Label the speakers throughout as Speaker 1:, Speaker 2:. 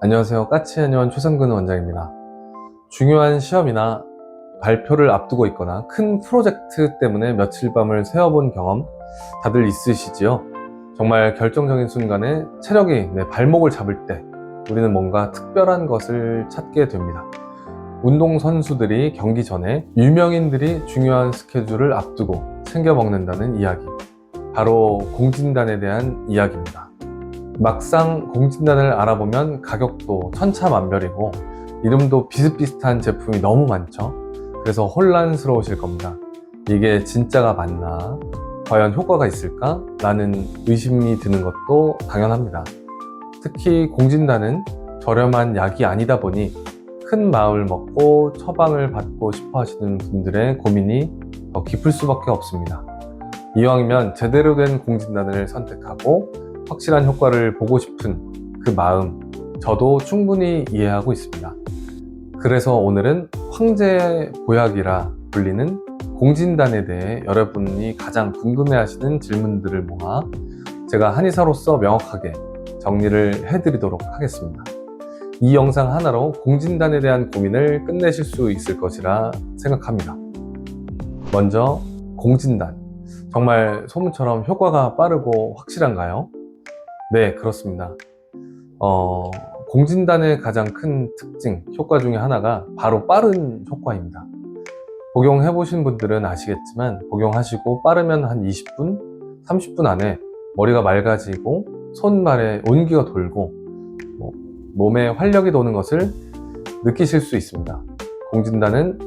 Speaker 1: 안녕하세요. 까치한의원 최성근 원장입니다. 중요한 시험이나 발표를 앞두고 있거나 큰 프로젝트 때문에 며칠 밤을 새워본 경험 다들 있으시지요? 정말 결정적인 순간에 체력이 내 발목을 잡을 때 우리는 뭔가 특별한 것을 찾게 됩니다. 운동선수들이 경기 전에 유명인들이 중요한 스케줄을 앞두고 챙겨 먹는다는 이야기. 바로 공진단에 대한 이야기입니다. 막상 공진단을 알아보면 가격도 천차만별이고 이름도 비슷비슷한 제품이 너무 많죠. 그래서 혼란스러우실 겁니다. 이게 진짜가 맞나? 과연 효과가 있을까? 라는 의심이 드는 것도 당연합니다. 특히 공진단은 저렴한 약이 아니다 보니 큰 마음을 먹고 처방을 받고 싶어 하시는 분들의 고민이 더 깊을 수밖에 없습니다. 이왕이면 제대로 된 공진단을 선택하고 확실한 효과를 보고 싶은 그 마음, 저도 충분히 이해하고 있습니다. 그래서 오늘은 황제 보약이라 불리는 공진단에 대해 여러분이 가장 궁금해하시는 질문들을 모아 제가 한의사로서 명확하게 정리를 해드리도록 하겠습니다. 이 영상 하나로 공진단에 대한 고민을 끝내실 수 있을 것이라 생각합니다. 먼저 공진단, 정말 소문처럼 효과가 빠르고 확실한가요? 네, 그렇습니다. 공진단의 가장 큰 특징, 효과 중에 하나가 바로 빠른 효과입니다. 복용해보신 분들은 아시겠지만 복용하시고 빠르면 한 20분, 30분 안에 머리가 맑아지고 손발에 온기가 돌고 몸에 활력이 도는 것을 느끼실 수 있습니다. 공진단은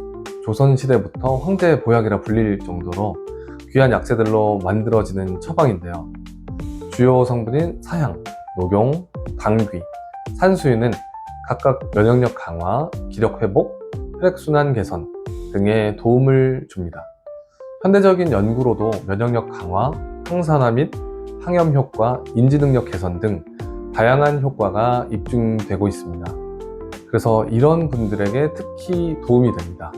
Speaker 1: 조선시대부터 황제 보약이라 불릴 정도로 귀한 약재들로 만들어지는 처방인데요. 주요 성분인 사향, 녹용, 당귀, 산수유는 각각 면역력 강화, 기력 회복, 혈액순환 개선 등에 도움을 줍니다. 현대적인 연구로도 면역력 강화, 항산화 및 항염 효과, 인지 능력 개선 등 다양한 효과가 입증되고 있습니다. 그래서 이런 분들에게 특히 도움이 됩니다.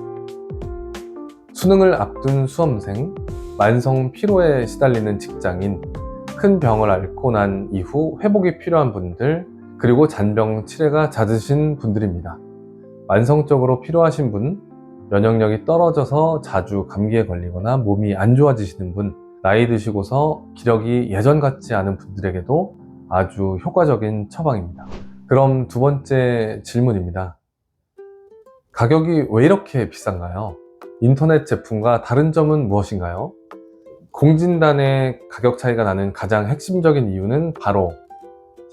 Speaker 1: 수능을 앞둔 수험생, 만성 피로에 시달리는 직장인, 큰 병을 앓고 난 이후 회복이 필요한 분들, 그리고 잔병 치레가 잦으신 분들입니다. 만성적으로 필요하신 분, 면역력이 떨어져서 자주 감기에 걸리거나 몸이 안 좋아지시는 분, 나이 드시고서 기력이 예전 같지 않은 분들에게도 아주 효과적인 처방입니다. 그럼 두 번째 질문입니다. 가격이 왜 이렇게 비싼가요? 인터넷 제품과 다른 점은 무엇인가요? 공진단의 가격 차이가 나는 가장 핵심적인 이유는 바로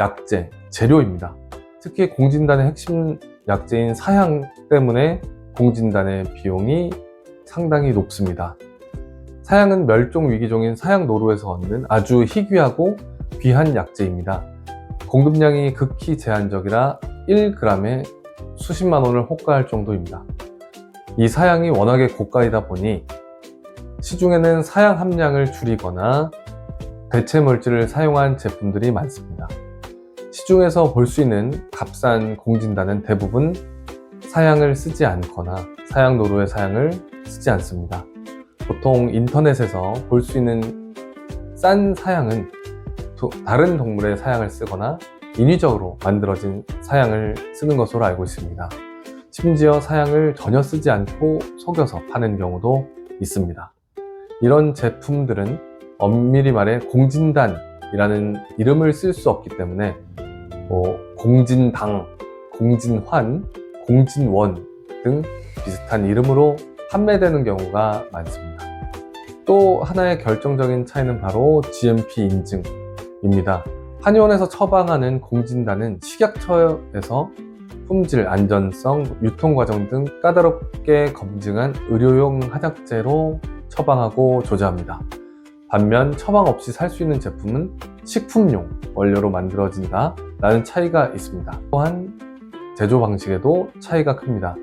Speaker 1: 약재, 재료입니다. 특히 공진단의 핵심 약재인 사향 때문에 공진단의 비용이 상당히 높습니다. 사향은 멸종 위기종인 사향노루에서 얻는 아주 희귀하고 귀한 약재입니다. 공급량이 극히 제한적이라 1g에 수십만 원을 호가할 정도입니다. 이 사향이 워낙에 고가이다 보니 시중에는 사양 함량을 줄이거나 대체 물질을 사용한 제품들이 많습니다. 시중에서 볼 수 있는 값싼 공진단은 대부분 사양을 쓰지 않거나 사양노루의 사양을 쓰지 않습니다. 보통 인터넷에서 볼 수 있는 싼 사양은 다른 동물의 사양을 쓰거나 인위적으로 만들어진 사양을 쓰는 것으로 알고 있습니다. 심지어 사양을 전혀 쓰지 않고 속여서 파는 경우도 있습니다. 이런 제품들은 엄밀히 말해 공진단이라는 이름을 쓸 수 없기 때문에 공진당, 공진환, 공진원 등 비슷한 이름으로 판매되는 경우가 많습니다. 또 하나의 결정적인 차이는 바로 GMP 인증입니다. 한의원에서 처방하는 공진단은 식약처에서 품질, 안전성, 유통과정 등 까다롭게 검증한 의료용 한약재로 처방하고 조제합니다. 반면 처방 없이 살 수 있는 제품은 식품용 원료로 만들어진다 라는 차이가 있습니다. 또한 제조 방식에도 차이가 큽니다.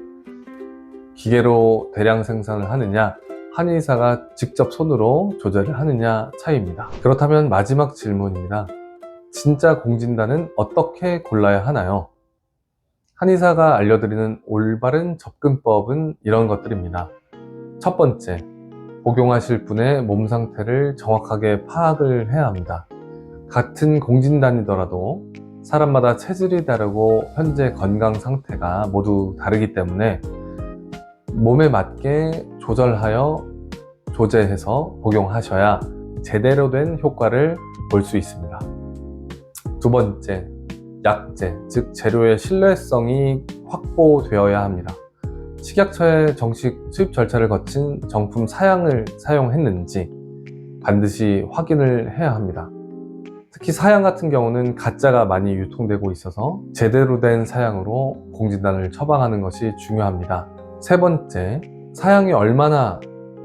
Speaker 1: 기계로 대량 생산을 하느냐, 한의사가 직접 손으로 조제를 하느냐 차이입니다. 그렇다면 마지막 질문입니다. 진짜 공진단은 어떻게 골라야 하나요? 한의사가 알려드리는 올바른 접근법은 이런 것들입니다. 첫 번째, 복용하실 분의 몸 상태를 정확하게 파악을 해야 합니다. 같은 공진단이더라도 사람마다 체질이 다르고 현재 건강 상태가 모두 다르기 때문에 몸에 맞게 조절하여 조제해서 복용하셔야 제대로 된 효과를 볼 수 있습니다. 두 번째, 약재, 즉 재료의 신뢰성이 확보되어야 합니다. 식약처의 정식 수입 절차를 거친 정품 사양을 사용했는지 반드시 확인을 해야 합니다. 특히 사양 같은 경우는 가짜가 많이 유통되고 있어서 제대로 된 사양으로 공진단을 처방하는 것이 중요합니다. 세 번째, 사양이 얼마나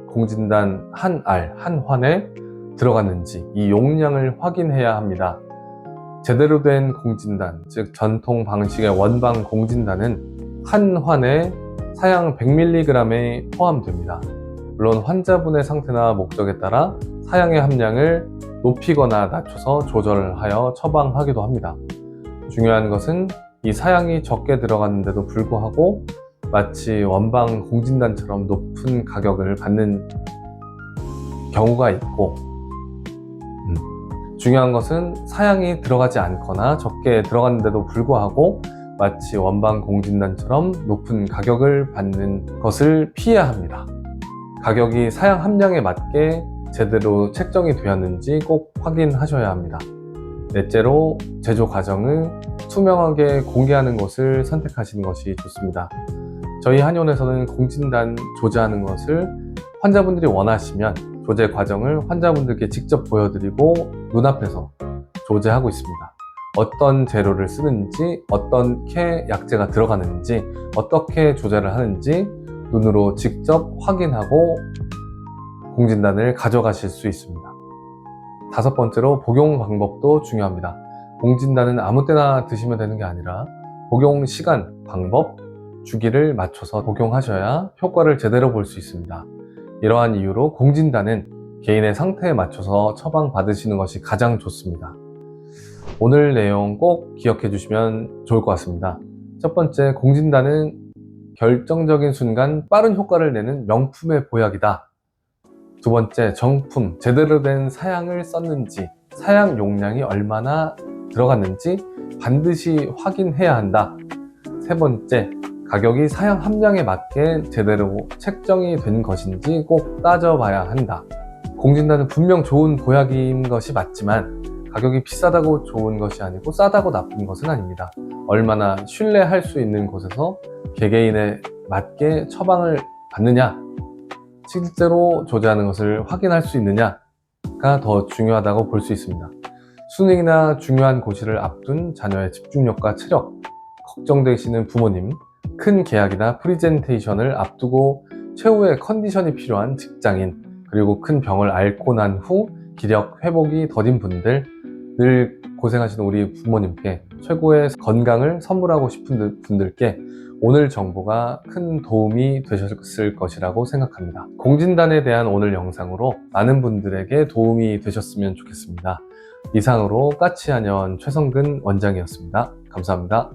Speaker 1: 공진단 한 알, 한 환에 들어갔는지 이 용량을 확인해야 합니다. 제대로 된 공진단, 즉 전통 방식의 원방 공진단은 한 환에 사양 100mg에 포함됩니다. 물론 환자분의 상태나 목적에 따라 사양의 함량을 높이거나 낮춰서 조절하여 처방하기도 합니다. 중요한 것은 이 사양이 적게 들어갔는데도 불구하고 마치 원방 공진단처럼 높은 가격을 받는 경우가 있고, 중요한 것은 사양이 들어가지 않거나 적게 들어갔는데도 불구하고 마치 원방 공진단처럼 높은 가격을 받는 것을 피해야 합니다. 가격이 사양 함량에 맞게 제대로 책정이 되었는지 꼭 확인하셔야 합니다. 넷째로 제조 과정을 투명하게 공개하는 것을 선택하시는 것이 좋습니다. 저희 한의원에서는 공진단 조제하는 것을 환자분들이 원하시면 조제 과정을 환자분들께 직접 보여드리고 눈앞에서 조제하고 있습니다. 어떤 재료를 쓰는지, 어떻게 약재가 들어가는지, 어떻게 조제를 하는지 눈으로 직접 확인하고 공진단을 가져가실 수 있습니다. 다섯 번째로 복용 방법도 중요합니다. 공진단은 아무 때나 드시면 되는 게 아니라 복용 시간, 방법, 주기를 맞춰서 복용하셔야 효과를 제대로 볼 수 있습니다. 이러한 이유로 공진단은 개인의 상태에 맞춰서 처방받으시는 것이 가장 좋습니다. 오늘 내용 꼭 기억해 주시면 좋을 것 같습니다. 첫 번째, 공진단은 결정적인 순간 빠른 효과를 내는 명품의 보약이다. 두 번째, 정품, 제대로 된 사양을 썼는지, 사양 용량이 얼마나 들어갔는지 반드시 확인해야 한다. 세 번째, 가격이 사양 함량에 맞게 제대로 책정이 된 것인지 꼭 따져봐야 한다. 공진단은 분명 좋은 보약인 것이 맞지만 가격이 비싸다고 좋은 것이 아니고 싸다고 나쁜 것은 아닙니다. 얼마나 신뢰할 수 있는 곳에서 개개인에 맞게 처방을 받느냐, 실제로 조제하는 것을 확인할 수 있느냐가 더 중요하다고 볼 수 있습니다. 수능이나 중요한 고시를 앞둔 자녀의 집중력과 체력, 걱정되시는 부모님, 큰 계약이나 프리젠테이션을 앞두고 최후의 컨디션이 필요한 직장인, 그리고 큰 병을 앓고 난 후 기력 회복이 더딘 분들, 늘 고생하시는 우리 부모님께 최고의 건강을 선물하고 싶은 분들께 오늘 정보가 큰 도움이 되셨을 것이라고 생각합니다. 공진단에 대한 오늘 영상으로 많은 분들에게 도움이 되셨으면 좋겠습니다. 이상으로 까치한의원 최성근 원장이었습니다. 감사합니다.